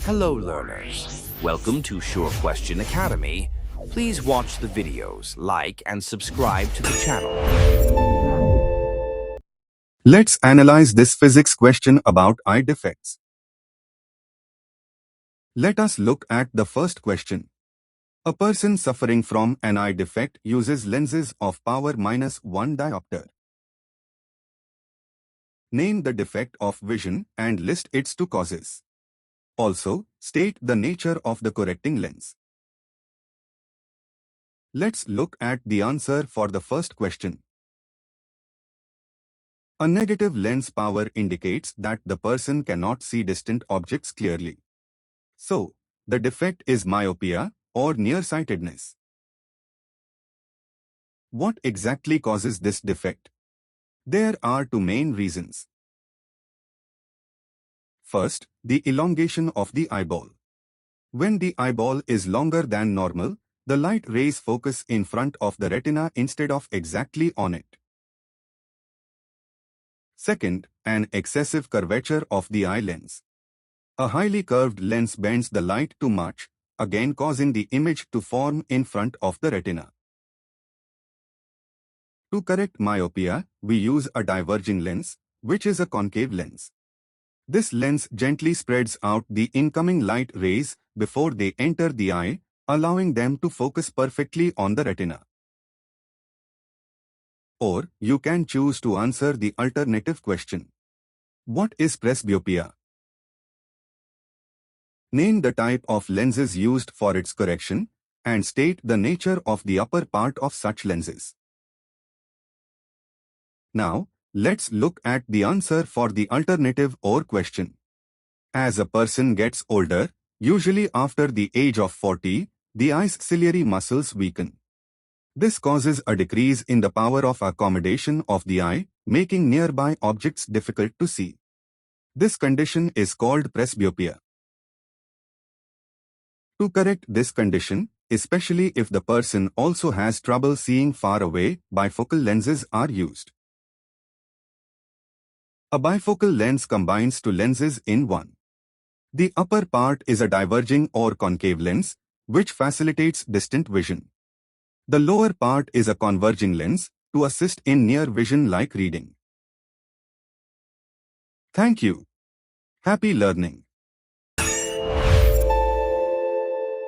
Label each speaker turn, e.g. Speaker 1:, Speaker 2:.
Speaker 1: Hello learners, welcome to Sure Question Academy. Please watch the videos, like and subscribe to the channel.
Speaker 2: Let's analyze this physics question about eye defects. Let us look at the first question. A person suffering from an eye defect uses lenses of power -1 diopter. Name the defect of vision and list its two causes. Also, state the nature of the correcting lens. Let's look at the answer for the first question. A negative lens power indicates that the person cannot see distant objects clearly. So, the defect is myopia or nearsightedness. What exactly causes this defect? There are two main reasons. First, the elongation of the eyeball. When the eyeball is longer than normal, the light rays focus in front of the retina instead of exactly on it. Second, an excessive curvature of the eye lens. A highly curved lens bends the light too much, again causing the image to form in front of the retina. To correct myopia, we use a diverging lens, which is a concave lens. This lens gently spreads out the incoming light rays before they enter the eye, allowing them to focus perfectly on the retina. Or, you can choose to answer the alternative question. What is presbyopia? Name the type of lenses used for its correction, and state the nature of the upper part of such lenses. Now, let's look at the answer for the alternative or question. As a person gets older, usually after the age of 40, the eye's ciliary muscles weaken. This causes a decrease in the power of accommodation of the eye, making nearby objects difficult to see. This condition is called presbyopia. To correct this condition, especially if the person also has trouble seeing far away, bifocal lenses are used. A bifocal lens combines two lenses in one. The upper part is a diverging or concave lens, which facilitates distant vision. The lower part is a converging lens, to assist in near vision like reading. Thank you. Happy learning.